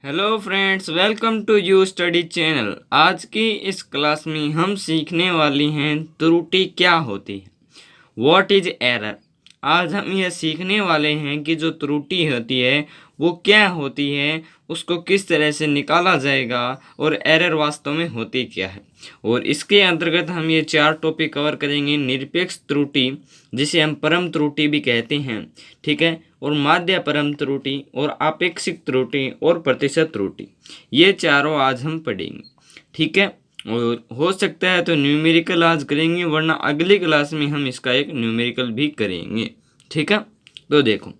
Hello friends, welcome to you study channel. आज की इस क्लास में हम सीखने वाली हैं त्रुटि क्या होती है, व्हाट इज एरर। आज हम यह सीखने वाले हैं कि जो त्रुटि होती है वो क्या होती है, उसको किस तरह से निकाला जाएगा और एरर वास्तव में होती क्या है। और इसके अंतर्गत हम ये 4 टॉपिक कवर करेंगे। निरपेक्ष त्रुटि, जिसे हम परम त्रुटि भी कहते हैं, ठीक है, और माध्य परम त्रुटि और आपेक्षिक त्रुटि और प्रतिशत त्रुटि, ये चारों आज हम पढ़ेंगे, ठीक है। और हो सकता है तो न्यूमेरिकल आज करेंगे, वरना अगली क्लास में हम इसका एक न्यूमेरिकल भी करेंगे, ठीक है। तो देखो,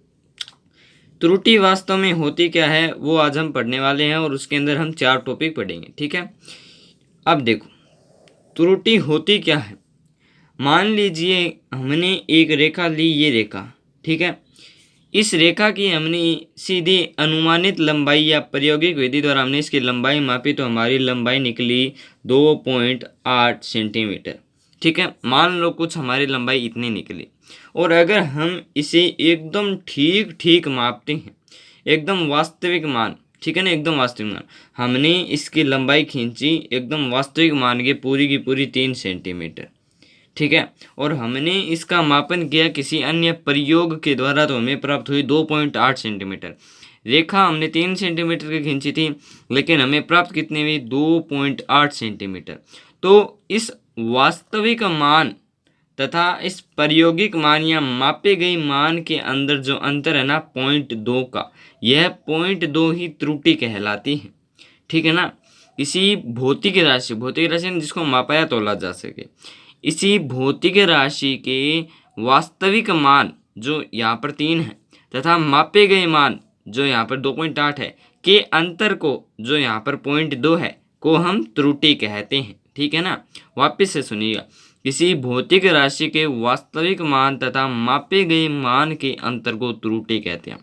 त्रुटि वास्तव में होती क्या है वो आज हम पढ़ने वाले हैं और उसके अंदर हम 4 टॉपिक पढ़ेंगे, ठीक है। अब देखो, त्रुटि होती क्या है। मान लीजिए हमने एक रेखा ली, ये रेखा, ठीक है। इस रेखा की हमने सीधी अनुमानित लंबाई या प्रायोगिक विधि द्वारा हमने इसकी लंबाई मापी, तो हमारी लंबाई निकली 2.8 सेंटीमीटर, ठीक है। मान लो कुछ हमारी लंबाई इतनी निकली, और अगर हम इसे एकदम ठीक ठीक मापते हैं, एकदम वास्तविक मान, ठीक है ना, एकदम वास्तविक मान, हमने इसकी लंबाई खींची एकदम वास्तविक मान के पूरी की पूरी 3 सेंटीमीटर, ठीक है। और हमने इसका मापन किया किसी अन्य प्रयोग के द्वारा, तो हमें प्राप्त हुई 2.8 सेंटीमीटर। रेखा हमने 3 सेंटीमीटर की खींची थी, लेकिन हमें प्राप्त कितनी हुई, 2.8 सेंटीमीटर। तो इस वास्तविक मान तथा इस प्रायोगिक मान या मापे गए मान के अंदर जो अंतर है ना, 0.2 का, यह 0.2 ही त्रुटि कहलाती है, ठीक है ना। इसी भौतिक राशि जिसको मापा या तोला जा सके, इसी भौतिक राशि के वास्तविक मान जो यहाँ पर 3 है तथा मापे गए मान जो यहाँ पर 2.8 है के अंतर को, जो यहाँ पर 0.2 है, को हम त्रुटि कहते हैं, ठीक है ना। वापस से सुनिएगा, किसी भौतिक राशि के वास्तविक मान तथा मापे गए मान के अंतर को त्रुटि कहते हैं।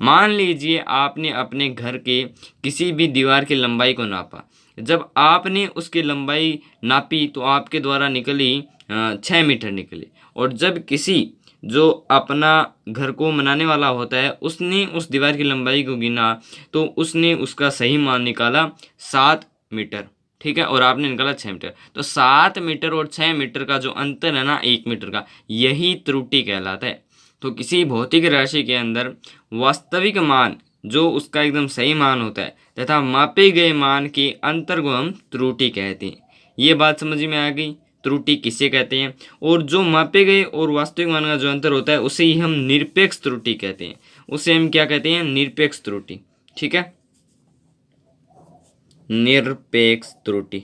मान लीजिए आपने अपने घर के किसी भी दीवार की लंबाई को नापा। जब आपने उसकी लंबाई नापी तो आपके द्वारा निकली 6 मीटर निकली, और जब किसी जो अपना घर को बनाने वाला होता है उसने उस दीवार की लंबाई को गिना, तो उसने उसका सही मान निकाला 7 मीटर, ठीक है, और आपने निकाला 6 मीटर। तो 7 मीटर और 6 मीटर का जो अंतर है ना, 1 मीटर का, यही त्रुटि कहलाता है। तो किसी भौतिक राशि के अंदर वास्तविक मान जो उसका एकदम सही मान होता है तथा मापे गए मान के अंतर को हम त्रुटि कहते हैं। ये बात समझ में आ गई, त्रुटि किसे कहते हैं। और जो मापे गए और वास्तविक मान का जो अंतर होता है उसे ही हम निरपेक्ष त्रुटि कहते हैं। उसे हम क्या कहते हैं, निरपेक्ष त्रुटि, ठीक है, निरपेक्ष त्रुटि।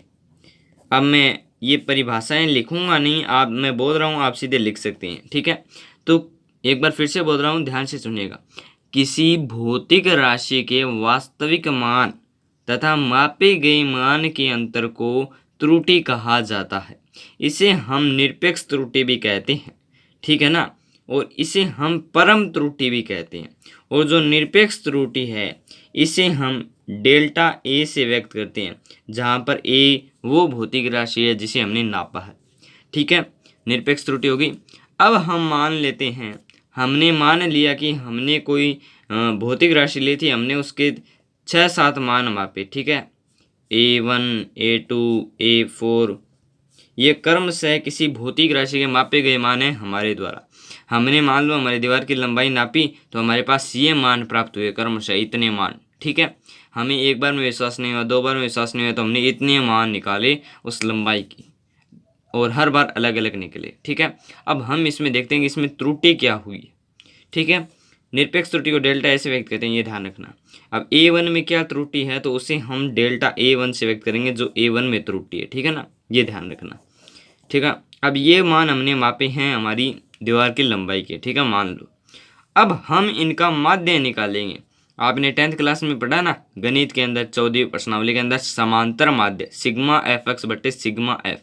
अब मैं ये परिभाषाएं लिखूंगा नहीं, मैं बोल रहा हूँ, आप सीधे लिख सकते हैं, ठीक है। तो एक बार फिर से बोल रहा हूँ, ध्यान से सुनिएगा। किसी भौतिक राशि के वास्तविक मान तथा मापे गए मान के अंतर को त्रुटि कहा जाता है। इसे हम निरपेक्ष त्रुटि भी कहते हैं, ठीक है ना, और इसे हम परम त्रुटि भी कहते हैं। और जो निरपेक्ष त्रुटि है इसे हम डेल्टा ए से व्यक्त करते हैं, जहाँ पर ए वो भौतिक राशि है जिसे हमने नापा है, ठीक है। निरपेक्ष त्रुटि होगी। अब हम मान लेते हैं, हमने मान लिया कि हमने कोई भौतिक राशि ली थी, हमने उसके 6-7 मान मापे, ठीक है, A1, A2, A4, ये क्रमशः किसी भौतिक राशि के मापे गए मान है हमारे द्वारा। हमने मान लो हमारी दीवार की लंबाई नापी, तो हमारे पास ये मान प्राप्त हुए, क्रमशः इतने मान, ठीक है। हमें एक बार में विश्वास नहीं हुआ, 2 बार में विश्वास नहीं हुआ, तो हमने इतने मान निकाले उस लंबाई की, और हर बार अलग अलग निकले, ठीक है। अब हम इसमें देखते हैं कि इसमें त्रुटि क्या हुई, ठीक है। निरपेक्ष त्रुटि को डेल्टा ए से व्यक्त करते हैं, ये ध्यान रखना। अब A1 में क्या त्रुटि है तो उसे हम डेल्टा A1 से व्यक्त करेंगे, जो A1 में त्रुटि है, ठीक है ना, ये ध्यान रखना, ठीक है। अब ये मान हमने मापे हैं हमारी दीवार की लंबाई के, ठीक है, मान लो। अब हम इनका माध्य निकालेंगे। आपने 10th क्लास में पढ़ा ना, गणित के अंदर 14वीं प्रश्नावली के अंदर समांतर माध्य सिग्मा FX बटे सिग्मा F,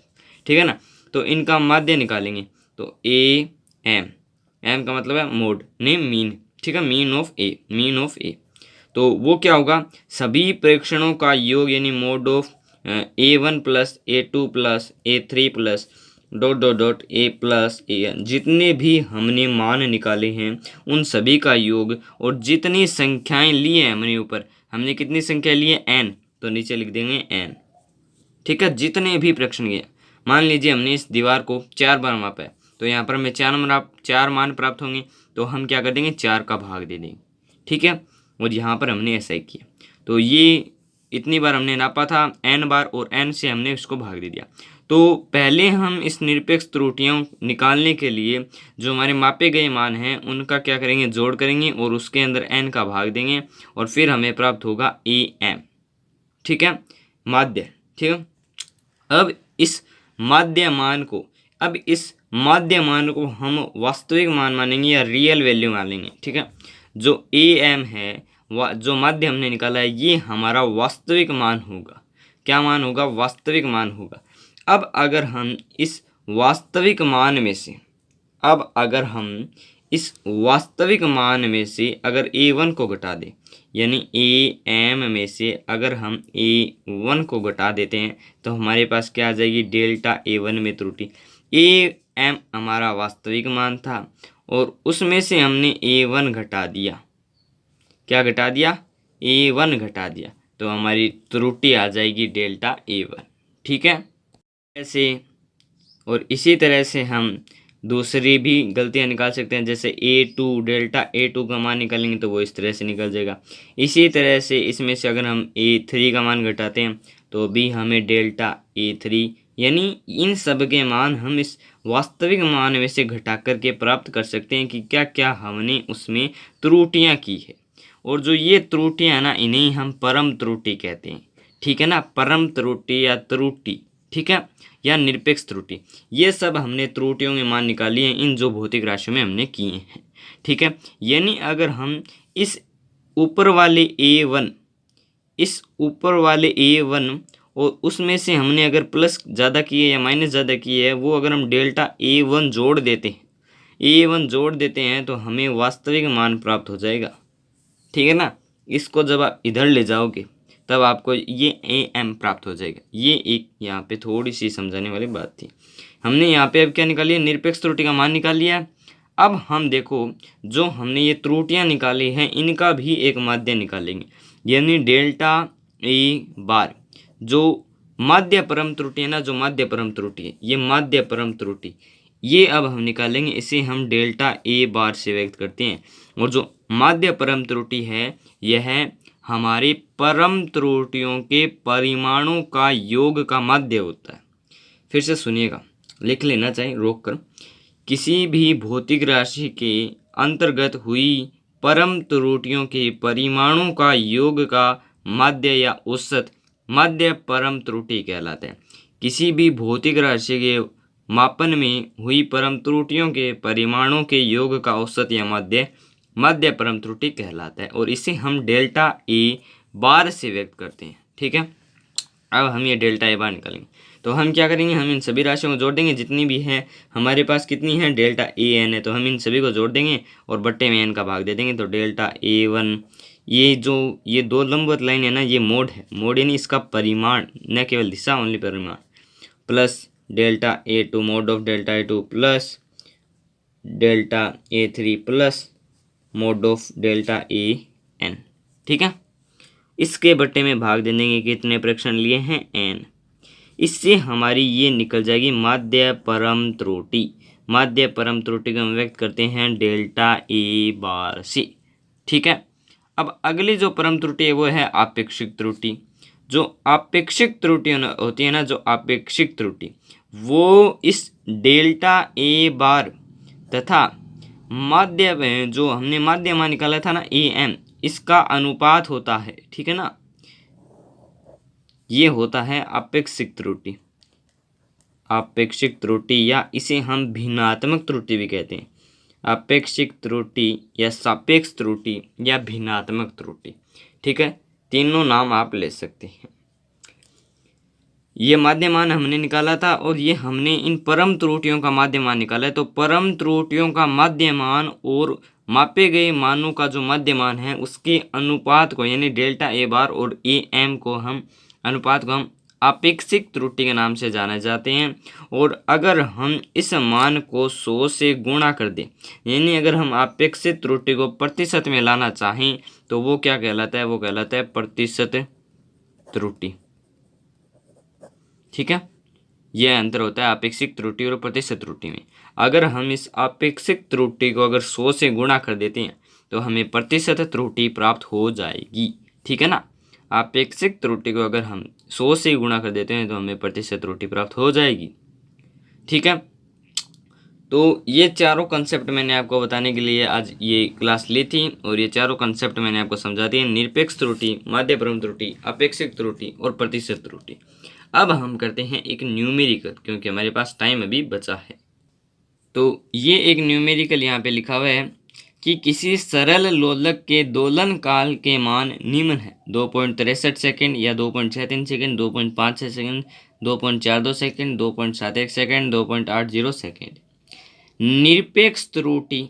ठीक है ना। तो इनका माध्य निकालेंगे, तो एम का मतलब है मोड, ने मीन, ठीक है, मीन ऑफ ए। तो वो क्या होगा, सभी प्रेक्षणों का योग, यानी mode of A1 plus A2 plus A3 plus dot dot dot A plus AN, जितने भी हमने मान निकाले हैं उन सभी का योग, और जितनी संख्याएं ली हैं हमने ऊपर हमने कितनी संख्या ली है n, तो नीचे लिख देंगे n। ठीक है, जितने भी प्रश्न किए, मान लीजिए हमने इस दीवार को 4 बार मापा है, तो यहाँ पर हमें 4 मान प्राप्त होंगे, तो हम क्या कर देंगे 4 का भाग दे देंगे। ठीक है, और यहाँ पर हमने ऐसा ही किया, तो ये इतनी बार हमने नापा था n बार और n से हमने इसको भाग दे दिया। तो पहले हम इस निरपेक्ष त्रुटियों निकालने के लिए जो हमारे मापे गए मान हैं उनका क्या करेंगे, जोड़ करेंगे और उसके अंदर n का भाग देंगे और फिर हमें प्राप्त होगा am। ठीक है, माध्य। ठीक है, अब इस माध्य मान को हम वास्तविक मान मानेंगे या रियल वैल्यू मानेंगे। ठीक है, जो am है, जो माध्य हमने निकाला है, ये हमारा वास्तविक मान होगा। क्या मान होगा, वास्तविक मान होगा। अब अगर हम इस वास्तविक मान में से अगर a1 को घटा दें, यानी am में से अगर हम a1 को घटा देते हैं तो हमारे पास क्या आ जाएगी, डेल्टा a1 में त्रुटि। am हमारा वास्तविक मान था और उसमें से हमने a1 घटा दिया। क्या घटा दिया, a1 घटा दिया, तो हमारी त्रुटि आ जाएगी डेल्टा a1। ठीक है, ऐसे और इसी तरह से हम दूसरी भी गलतियां निकाल सकते हैं, जैसे a2, डेल्टा a2 का मान निकालेंगे तो वो इस तरह से निकल जाएगा। इसी तरह से इसमें से अगर हम a3 का मान घटाते हैं तो भी हमें डेल्टा a3, यानी इन सब के मान हम इस वास्तविक मान में से घटा करके प्राप्त कर सकते हैं कि क्या क्या हमने उसमें त्रुटियां की है। और जो ये त्रुटियां हैं ना, इन्हें हम परम त्रुटि कहते हैं। ठीक है ना, परम त्रुटि या त्रुटि, ठीक है, या निरपेक्ष त्रुटि, ये सब हमने त्रुटियों के मान निकाली हैं इन जो भौतिक राशियों में हमने किए हैं। ठीक है, यानी अगर हम इस ऊपर वाले a1 और उसमें से हमने अगर प्लस ज़्यादा किए या माइनस ज़्यादा किए है, वो अगर हम डेल्टा a1 जोड़ देते हैं तो हमें वास्तविक मान प्राप्त हो जाएगा। ठीक है ना, इसको जब आप इधर ले जाओगे तब आपको ये am प्राप्त हो जाएगा। ये एक यहाँ पे थोड़ी सी समझाने वाली बात थी। हमने यहाँ पे अब क्या निकाली है, निरपेक्ष त्रुटि का मान निकाल लिया है। अब हम देखो, जो हमने ये त्रुटियाँ निकाली हैं इनका भी एक माध्य निकालेंगे, यानी डेल्टा a बार। जो माध्य परम त्रुटि है ना, जो माध्य परम त्रुटि है, ये माध्य परम त्रुटि, ये अब हम निकालेंगे। इसे हम डेल्टा a बार से व्यक्त करते हैं। और जो माध्य परम त्रुटि है, यह हमारी परम त्रुटियों के परिमाणों का योग का माध्य होता है। फिर से सुनिएगा, लिख लेना चाहिए रोक कर। किसी भी भौतिक राशि के अंतर्गत हुई परम त्रुटियों के परिमाणों का योग का माध्य या औसत माध्य परम त्रुटि कहलाता है। किसी भी भौतिक राशि के मापन में हुई परम त्रुटियों के परिमाणों के योग का औसत या माध्य परम त्रुटि कहलाता है, और इसे हम डेल्टा a बार से व्यक्त करते हैं। ठीक है, अब हम ये डेल्टा a बार निकालेंगे तो हम क्या करेंगे, हम इन सभी राशियों को जोड़ देंगे, जितनी भी हैं हमारे पास, कितनी है, डेल्टा an है, तो हम इन सभी को जोड़ देंगे और बट्टे में n का भाग दे देंगे। तो डेल्टा a1, ये दो लंबवत लाइन है ना, ये मोड है, मोड यानी इसका परिमाण, न केवल दिशा, ओनली परिमाण, plus delta a2 mode of delta a2 plus delta a3 plus mode of delta an। ठीक है, इसके बट्टे में भाग दे देंगे, कितने प्रश्न लिए हैं, n। इससे हमारी ये निकल जाएगी माध्य परम त्रुटि। माध्य परम त्रुटि को हम व्यक्त करते हैं डेल्टा a बार से। ठीक है, अब अगली जो परम त्रुटि है वो है आपेक्षिक त्रुटि। जो आपेक्षिक त्रुटि होती है ना, जो आपेक्षिक त्रुटि, वो इस डेल्टा a बार तथा माध्य, जो हमने माध्य मान निकाला था ना am, इसका अनुपात होता है। ठीक है ना, ये होता है आपेक्षिक त्रुटि। आपेक्षिक त्रुटि, या इसे हम भिन्नात्मक त्रुटि भी कहते हैं। आपेक्षिक त्रुटि या सापेक्ष त्रुटि या भिन्नात्मक त्रुटि। ठीक है, तीनों नाम आप ले सकते हैं। ये माध्य मान हमने निकाला था और ये हमने इन परम त्रुटियों का माध्य मान निकाला है। तो परम त्रुटियों का माध्य मान और मापे गए मानों का जो माध्य मान है उसके अनुपात को, यानी डेल्टा a बार और am को हम अनुपात को हम आपेक्षिक त्रुटि के नाम से जाने जाते हैं। और अगर हम इस मान को 100 से गुणा कर दें, यानी अगर हम आपेक्षिक त्रुटि को प्रतिशत में लाना चाहें तो वो क्या कहलाता है, वो कहलाता है प्रतिशत त्रुटि। ठीक है, यह अंतर होता है आपेक्षिक त्रुटि और प्रतिशत त्रुटि में। अगर हम इस आपेक्षिक त्रुटि को अगर 100 से गुणा कर देते हैं तो हमें प्रतिशत त्रुटि प्राप्त हो जाएगी। ठीक है ना, आपेक्षिक त्रुटि को अगर हम 100 से गुणा कर देते हैं तो हमें प्रतिशत त्रुटि प्राप्त हो जाएगी। ठीक है, तो ये चारों कंसेप्ट मैंने आपको बताने के लिए आज ये क्लास ली थी और ये चारों कंसेप्ट मैंने आपको समझा दिए, निरपेक्ष त्रुटि, माध्यप्रम त्रुटि, आपेक्षिक त्रुटि और प्रतिशत त्रुटि। अब हम करते हैं एक न्यूमेरिकल, क्योंकि हमारे पास टाइम अभी बचा है। तो ये एक न्यूमेरिकल यहाँ पे लिखा हुआ है कि किसी सरल लोलक के दोलन काल के मान निम्न है: 2.63 सेकेंड या 2.63 second, 2.56 second, 2.42 second, 2.71 second, 2.80 second. निरपेक्ष त्रुटि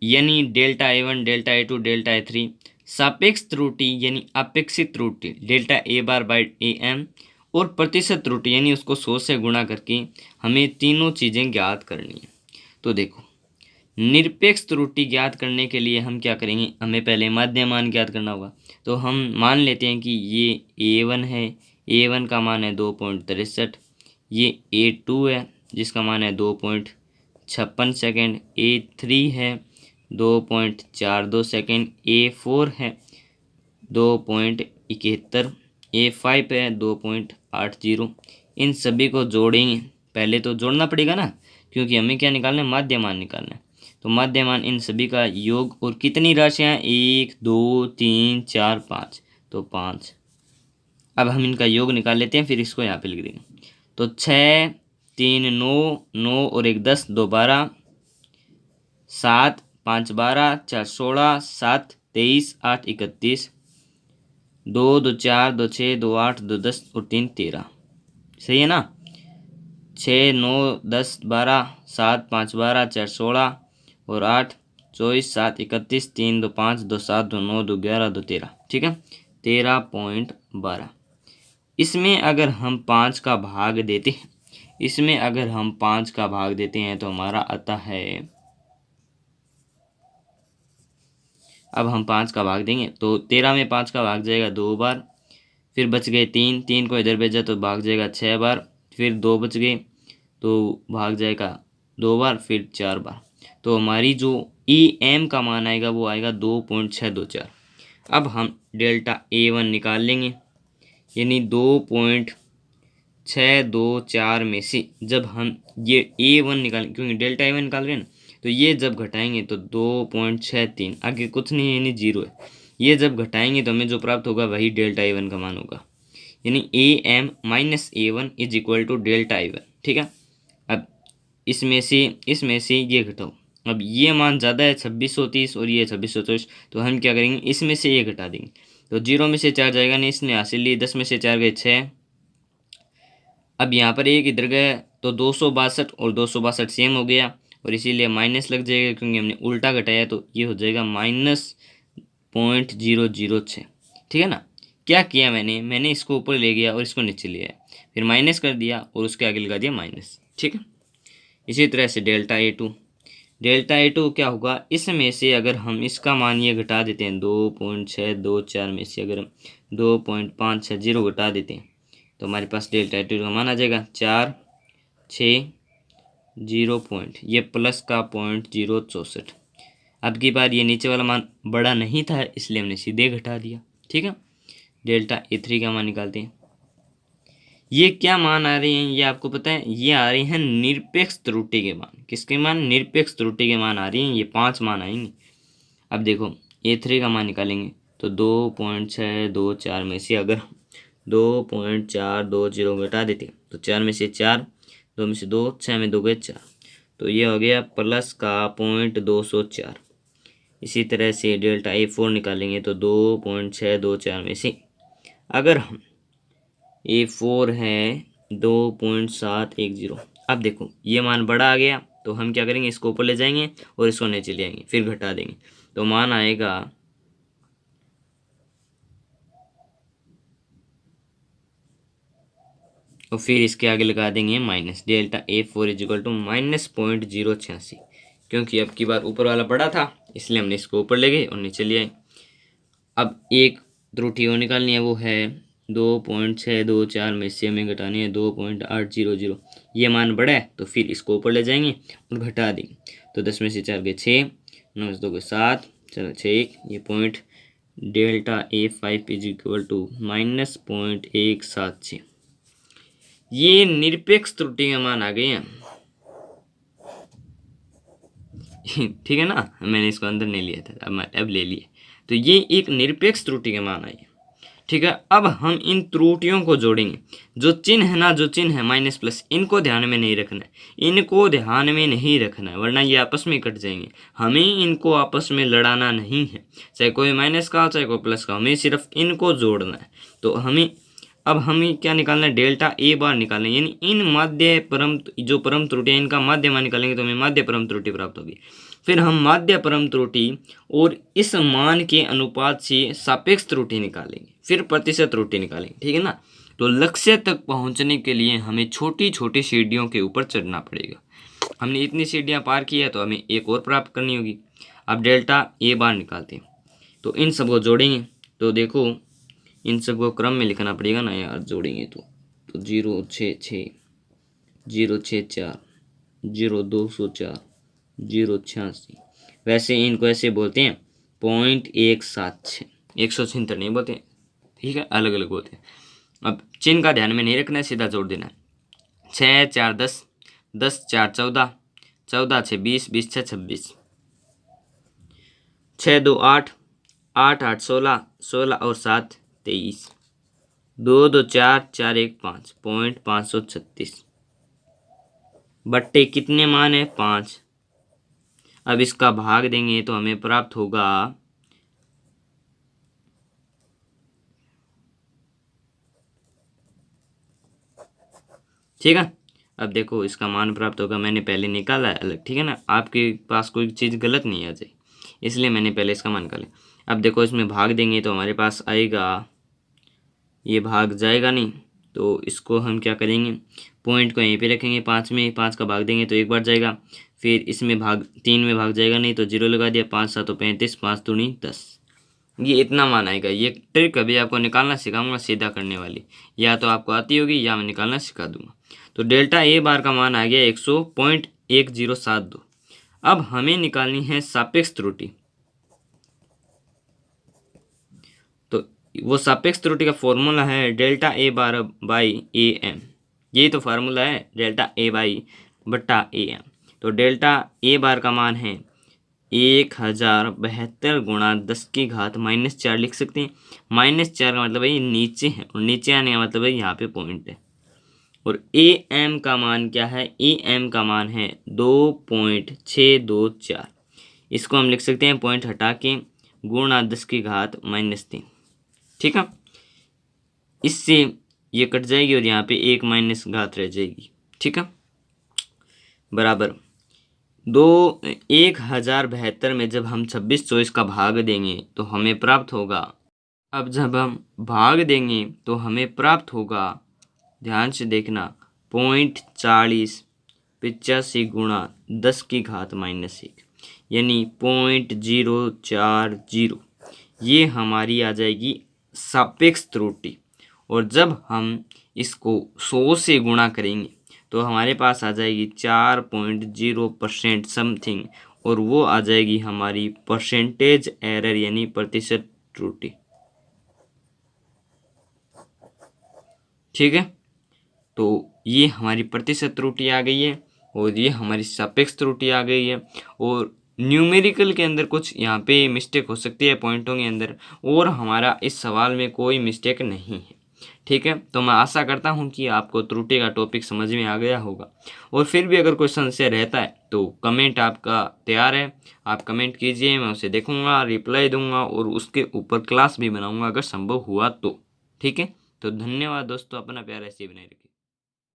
यानी delta A1, delta A2, delta A3। सापेक्ष त्रुटि यानी अपेक्षित त्रुटि delta A bar by AM। और प्रतिशत त्रुटि यानी उसको 100 से गुणा करके हमें तीनों चीज़ें ज्ञात करनी है। तो देखो, निरपेक्ष त्रुटि ज्ञात करने के लिए हम क्या करेंगे, हमें पहले माध्य मान ज्ञात करना होगा। तो हम मान लेते हैं कि ये A1 है, A1 का मान है 2.63, ये A2 है जिसका मान है 2.56 सेकेंड, A3 है 2.42 सेकेंड, A4 है 2.71, A5 है 2.80। इन सभी को जोड़ेंगे, पहले तो जोड़ना पड़ेगा ना, क्योंकि हमें क्या निकालना है, माध्य मान निकालना है। तो माध्य मान इन सभी का योग, और कितनी राशियाँ, 1 2 3 4 5, तो 5। अब हम इनका योग निकाल लेते हैं, फिर इसको यहाँ पे लिख देंगे। तो 6 3 9 9 और 1 10, 2 12, 7 5 12, 4 16, 7 23, 8 31, 2 2 4 2 6 2 8 2 10 और 3 13। सही है ना। 6 9 10 12, 7 5 12, 4 16 और 8 24, 7 31, 3 2 5 2 7 2 9 2 11 2 13। ठीक है, 13.12। इसमें अगर हम 5 का भाग देते हैं, इसमें अगर हम 5 का भाग देते हैं तो हमारा आता है, अब हम 5 का भाग देंगे तो 13 में 5 का भाग जाएगा 2 बार, फिर बच गए 3, 3 को इधर भेजा तो भाग जाएगा 6 बार, फिर 2 बच गए तो भाग जाएगा 2 बार, फिर 4 बार। तो हमारी जो EM का मान आएगा वो आएगा 2.624। अब हम डेल्टा A1 निकाल लेंगे, यानी 2.624 में से जब हम ये A1 निकालें, क्योंकि डेल्टा A1 निकाल रहे हैं ना, तो ये जब घटाएंगे तो 2.63, आगे कुछ नहीं है यानी 0 है। ये जब घटाएंगे तो हमें जो प्राप्त होगा वही डेल्टा A1 का मान होगा, यानी AM minus A1 is equal to delta A1। ठीक है, अब इसमें से ये घटाओ। अब ये मान ज़्यादा है 2630 और ये 2624, तो हम क्या करेंगे, इसमें से ये घटा देंगे। तो 0 में से 4 जाएगा नहीं, इसने हासिल ली, 10 में से 4 गए 6। अब यहाँ पर एक इधर गया तो 262 और 262 सेम हो गया, और इसीलिए माइनस लग जाएगा क्योंकि हमने उल्टा घटाया, तो ये हो जाएगा -0.006। ठीक है ना। क्या किया मैंने इसको ऊपर ले गया और इसको नीचे लिया, फिर माइनस कर दिया और उसके आगे लगा दिया माइनस। ठीक है, इसी तरह से डेल्टा A2 क्या होगा, इसमें से अगर हम इसका मान ये घटा देते हैं 2.624 में से अगर हम 2.560 घटा देते हैं तो हमारे पास डेल्टा A2 का मान आ जाएगा 460 पॉइंट, ये प्लस का 0.064। अब की बार ये नीचे वाला मान बड़ा नहीं था इसलिए हमने सीधे घटा दिया। ठीक है, डेल्टा A3 का मान निकालते हैं। ये क्या मान आ रहे हैं, ये आपको पता है, ये आ रहे हैं निरपेक्ष त्रुटि के मान। किसके मान, निरपेक्ष त्रुटि के मान आ रही हैं, ये 5 मान आएंगे। अब देखो A3 का मान निकालेंगे तो 2.624 में से अगर 2.420 घटा देते तो 4 में से 4, 2 में से 2, 6 में 2 गए 4, तो ये हो गया प्लस का 0.204। इसी तरह से डेल्टा A4 निकालेंगे तो 2.624 में से अगर हम A4 है 2.710, अब देखो ये मान बड़ा आ गया तो हम क्या करेंगे, इसको ऊपर ले जाएंगे और इसको नीचे ले आएंगे, फिर घटा देंगे तो मान आएगा और फिर इसके आगे लगा देंगे minus, delta A4 is equal to -0.086, क्योंकि अब की बार ऊपर वाला बड़ा था इसलिए हमने इसको ऊपर ले गए और नीचे ले आए। अब एक त्रुटि और निकालनी है, वो है 2.624 में से हमें घटानी है 2.800। ये मान बड़ा है तो फिर इसको ऊपर ले जाएंगे और घटा देंगे। तो 10 में से 4 गए 6, 9 में से 2 गए 7, चलो 6, ये point delta A5 is equal to -0.176। ये निरपेक्ष त्रुटि का मान आ गए हैं। ठीक है ना, मैंने इसको अंदर नहीं लिया था, अब ले लिए। तो ये एक निरपेक्ष त्रुटि के मान आई। ठीक है, अब हम इन त्रुटियों को जोड़ेंगे। जो चिन्ह है ना, जो चिन्ह है माइनस प्लस, इनको ध्यान में नहीं रखना है, इनको ध्यान में नहीं रखना है, वरना ये आपस में कट जाएंगे। हमें इनको आपस में लड़ाना नहीं है, चाहे कोई माइनस का हो चाहे कोई प्लस का, हमें सिर्फ इनको जोड़ना है। तो हमें क्या निकालना है, डेल्टा A बार निकालना है, यानी इन माध्य परम जो परम त्रुटियाँ इनका माध्य मान निकालेंगे तो हमें माध्य परम त्रुटि प्राप्त होगी। फिर हम माध्य परम त्रुटि और इस मान के अनुपात से सापेक्ष त्रुटि निकालेंगे, फिर प्रतिशत त्रुटि निकालेंगे। ठीक है ना। तो लक्ष्य तक पहुंचने के लिए हमें छोटी छोटी सीढ़ियों के ऊपर चढ़ना पड़ेगा। हमने इतनी सीढ़ियां पार की है तो हमें एक और प्राप्त करनी होगी। अब डेल्टा A बार निकालते हैं, तो इन सबको जोड़ेंगे। तो देखो इन सबको क्रम में लिखना पड़ेगा ना यार, जोड़ेंगे तो 066 064 0204 086। वैसे इनको ऐसे बोलते हैं 0.176, 176 नहीं बोलते, ठीक है, अलग अलग बोलते हैं। अब चिन्ह का ध्यान में नहीं रखना है, सीधा जोड़ देना है। 6 4 10, 10 4 14, 14 6 20, 20 6 26, 6 2 8, 8 8 16, 16 और 7 23, 2 2 4, 4 1 5, 536 बट्टे कितने मान है 5। अब इसका भाग देंगे तो हमें प्राप्त होगा ठीक है। अब देखो इसका मान प्राप्त होगा, मैंने पहले निकाला है अलग, ठीक है ना, आपके पास कोई चीज़ गलत नहीं आ जाए इसलिए मैंने पहले इसका मान निकाला। अब देखो इसमें भाग देंगे तो हमारे पास आएगा, ये भाग जाएगा नहीं, तो इसको हम क्या करेंगे, पॉइंट को यहीं पे रखेंगे, 5 में 5 का भाग देंगे तो एक बार जाएगा, फिर इसमें भाग 3 में भाग जाएगा नहीं तो 0 लगा दिया, 5 7 35, 5 दूनी 10, ये इतना मान आएगा। ये ट्रिक अभी आपको निकालना सिखाऊंगा सीधा करने वाली, या तो आपको आती होगी या मैं निकालना सिखा दूंगा। तो डेल्टा A बार का मान आ गया 100.1072। अब हमें निकालनी है सापेक्ष त्रुटि। तो वो सापेक्ष त्रुटि का फॉर्मूला है delta A bar by AM, यही तो फार्मूला है, डेल्टा A बाई बट्टा AM। तो डेल्टा A बार का मान है 1072 गुणा 10 की घात -4 लिख सकते हैं। -4 का मतलब है नीचे है, और नीचे आने का मतलब है यहाँ पे पॉइंट है। और AM का मान क्या है, AM का मान है 2.624। इसको हम लिख सकते हैं पॉइंट हटा के गुणा 10 की घात -3। ठीक है, इससे ये कट जाएगी और यहाँ पे एक माइनस घात रह जाएगी। ठीक है, बराबर 1072 में जब हम 26 24 का भाग देंगे तो हमें प्राप्त होगा, अब जब हम भाग देंगे तो हमें प्राप्त होगा, ध्यान से देखना, 0.4085 गुणा 10 की घात -1, यानी 0.040। ये हमारी आ जाएगी सापेक्ष त्रुटि। और जब हम इसको 100 से गुणा करेंगे तो हमारे पास आ जाएगी 4.0% समथिंग, और वो आ जाएगी हमारी परसेंटेज एरर यानी प्रतिशत त्रुटि। ठीक है, तो ये हमारी प्रतिशत त्रुटि आ गई है और ये हमारी सापेक्ष त्रुटि आ गई है। और न्यूमेरिकल के अंदर कुछ यहाँ पे मिस्टेक हो सकती है पॉइंटों के अंदर, और हमारा इस सवाल में कोई मिस्टेक नहीं है। ठीक है, तो मैं आशा करता हूँ कि आपको त्रुटि का टॉपिक समझ में आ गया होगा। और फिर भी अगर कोई संशय रहता है तो कमेंट आपका तैयार है, आप कमेंट कीजिए, मैं उसे देखूंगा, रिप्लाई दूंगा और उसके ऊपर क्लास भी बनाऊंगा अगर संभव हुआ तो। ठीक है, तो धन्यवाद दोस्तों, अपना प्यार ऐसे ही बनाए रखिए।